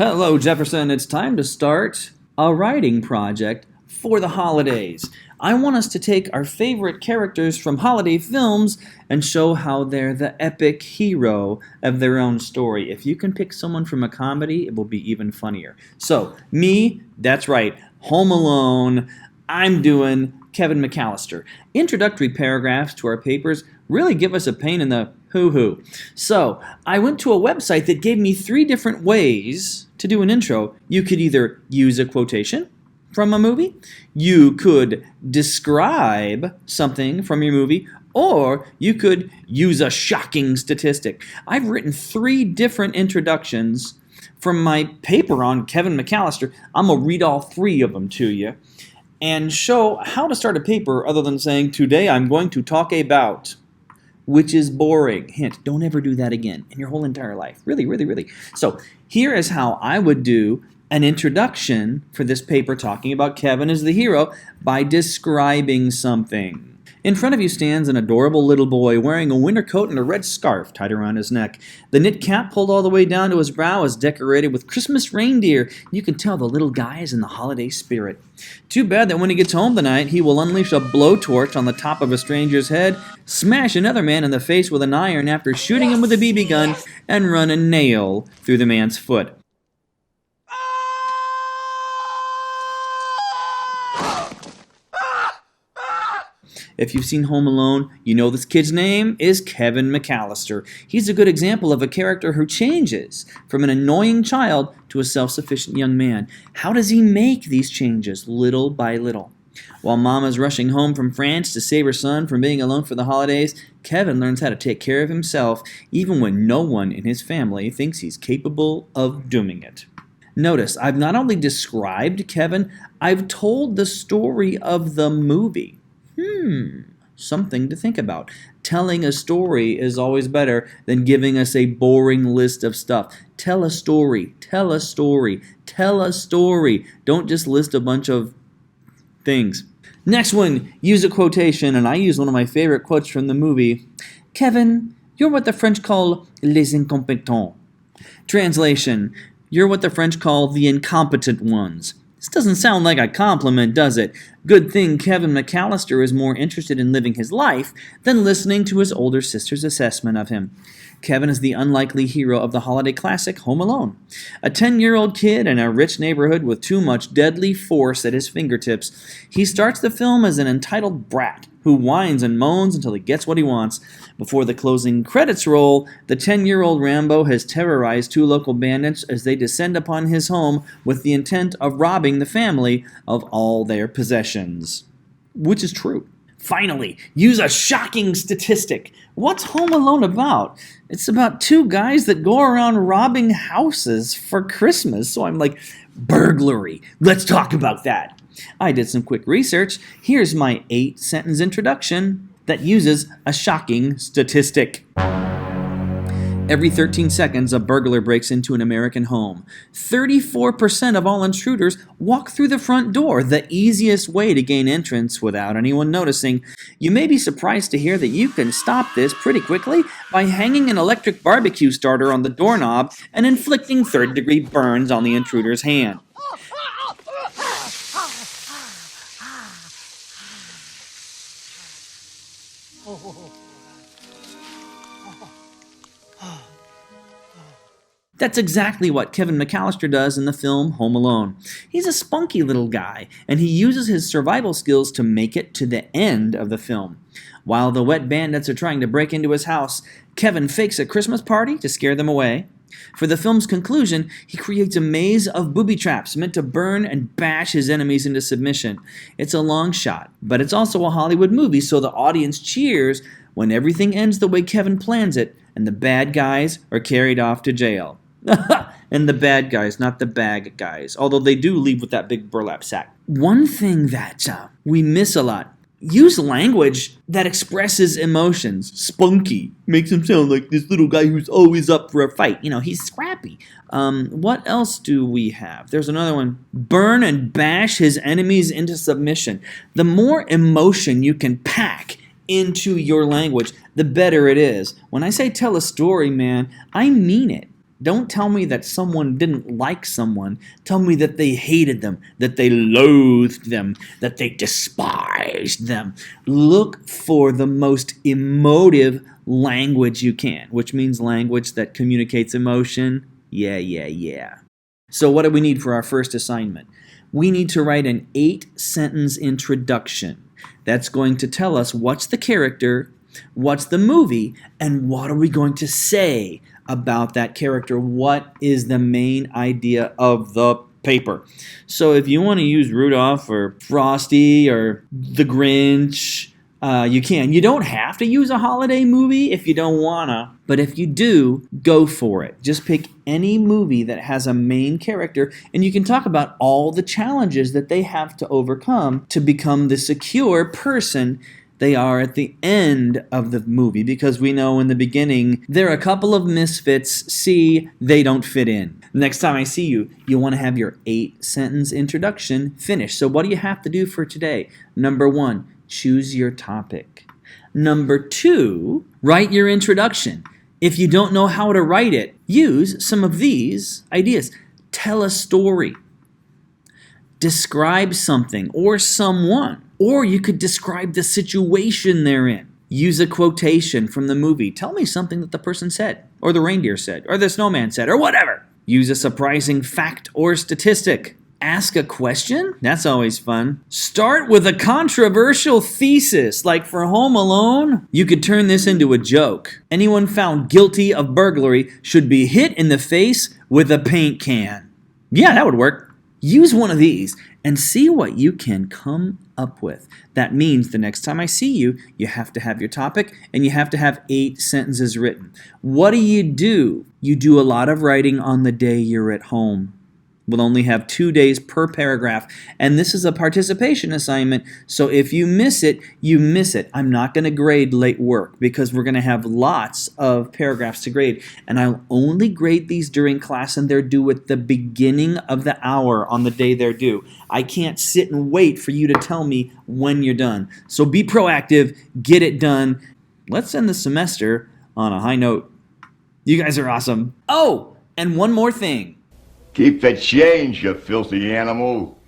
Hello, Jefferson. It's time to start a writing project for the holidays. I want us to take our favorite characters from holiday films and show how they're the epic hero of their own story. If you can pick someone from a comedy, it will be even funnier. So, me, that's right, Home Alone. I'm doing Kevin Mcallister. Introductory paragraphs to our papers really give us a pain in the hoo-hoo. So, I went to a website that gave me 3 different ways to do an intro. You could either use a quotation from a movie, you could describe something from your movie, or you could use a shocking statistic. I've written 3 different introductions from my paper on Kevin Mcallister. I'm going to read all 3 of them to you and show how to start a paper other than saying, today I'm going to talk about, which is boring. Hint, don't ever do that again in your whole entire life. Really, really, really. So here is how I would do an introduction for this paper talking about Kevin as the hero by describing something. In front of you stands an adorable little boy wearing a winter coat and a red scarf tied around his neck. The knit cap pulled all the way down to his brow is decorated with Christmas reindeer. You can tell the little guy is in the holiday spirit. Too bad that when he gets home tonight, he will unleash a blowtorch on the top of a stranger's head, smash another man in the face with an iron after shooting him with a BB gun, and run a nail through the man's foot. If you've seen Home Alone, you know this kid's name is Kevin Mcallister. He's a good example of a character who changes from an annoying child to a self-sufficient young man. How does he make these changes little by little? While Mama's rushing home from France to save her son from being alone for the holidays, Kevin learns how to take care of himself even when no one in his family thinks he's capable of doing it. Notice, I've not only described Kevin, I've told the story of the movie. Something to think about. Telling a story is always better than giving us a boring list of stuff. Tell a story, tell a story, tell a story. Don't just list a bunch of things. Next one, use a quotation, and I use one of my favorite quotes from the movie. Kevin, you're what the French call les incompetents. Translation, you're what the French call the incompetent ones. This doesn't sound like a compliment, does it? Good thing Kevin Mcallister is more interested in living his life than listening to his older sister's assessment of him. Kevin is the unlikely hero of the holiday classic Home Alone. A 10-year-old kid in a rich neighborhood with too much deadly force at his fingertips. He starts the film as an entitled brat who whines and moans until he gets what he wants. Before the closing credits roll, the 10-year-old Rambo has terrorized 2 local bandits as they descend upon his home with the intent of robbing the family of all their possessions. Which is true. Finally, use a shocking statistic. What's Home Alone about? It's about 2 guys that go around robbing houses for Christmas. So I'm like, burglary. Let's talk about that. I did some quick research. Here's my 8-sentence introduction that uses a shocking statistic. Every 13 seconds, a burglar breaks into an American home. 34% of all intruders walk through the front door, the easiest way to gain entrance without anyone noticing. You may be surprised to hear that you can stop this pretty quickly by hanging an electric barbecue starter on the doorknob and inflicting third-degree burns on the intruder's hand. That's exactly what Kevin Mcallister does in the film Home Alone. He's a spunky little guy, and he uses his survival skills to make it to the end of the film. While the wet bandits are trying to break into his house, Kevin fakes a Christmas party to scare them away. For the film's conclusion, he creates a maze of booby traps meant to burn and bash his enemies into submission. It's a long shot, but it's also a Hollywood movie, so the audience cheers when everything ends the way Kevin plans it, and the bad guys are carried off to jail. And the bad guys, not the bag guys, although they do leave with that big burlap sack. One thing that we miss a lot, use language that expresses emotions. Spunky makes him sound like this little guy who's always up for a fight. You know, he's scrappy. What else do we have? There's another one. Burn and bash his enemies into submission. The more emotion you can pack into your language, the better it is. When I say tell a story, man, I mean it. Don't tell me that someone didn't like someone. Tell me that they hated them, that they loathed them, that they despised them. Look for the most emotive language you can, which means language that communicates emotion. Yeah. So what do we need for our first assignment? We need to write an 8-sentence introduction. That's going to tell us what's the character, what's the movie, and what are we going to say about that character? What is the main idea of the paper? So if you want to use Rudolph or Frosty or the Grinch, you can. You don't have to use a holiday movie if you don't wanna, but if you do, go for it. Just pick any movie that has a main character, and you can talk about all the challenges that they have to overcome to become the secure person they are at the end of the movie, because we know in the beginning they're a couple of misfits. See, they don't fit in. Next time I see you, you want to have your 8-sentence introduction finished. So what do you have to do for today? Number 1, choose your topic. Number 2, write your introduction. If you don't know how to write it, use some of these ideas. Tell a story. Describe something or someone. Or you could describe the situation they're in. Use a quotation from the movie. Tell me something that the person said, or the reindeer said, or the snowman said, or whatever. Use a surprising fact or statistic. Ask a question? That's always fun. Start with a controversial thesis, like for Home Alone. You could turn this into a joke. Anyone found guilty of burglary should be hit in the face with a paint can. Yeah, that would work. Use one of these and see what you can come up with. That means the next time I see you, you have to have your topic and you have to have 8 sentences written. What do? You do a lot of writing on the day you're at home. We'll only have 2 days per paragraph, and this is a participation assignment, so if you miss it, you miss it. I'm not going to grade late work because we're going to have lots of paragraphs to grade, and I'll only grade these during class, and they're due at the beginning of the hour on the day they're due. I can't sit and wait for you to tell me when you're done. So be proactive, get it done. Let's end the semester on a high note. You guys are awesome. Oh, and one more thing. Keep the change, you filthy animal.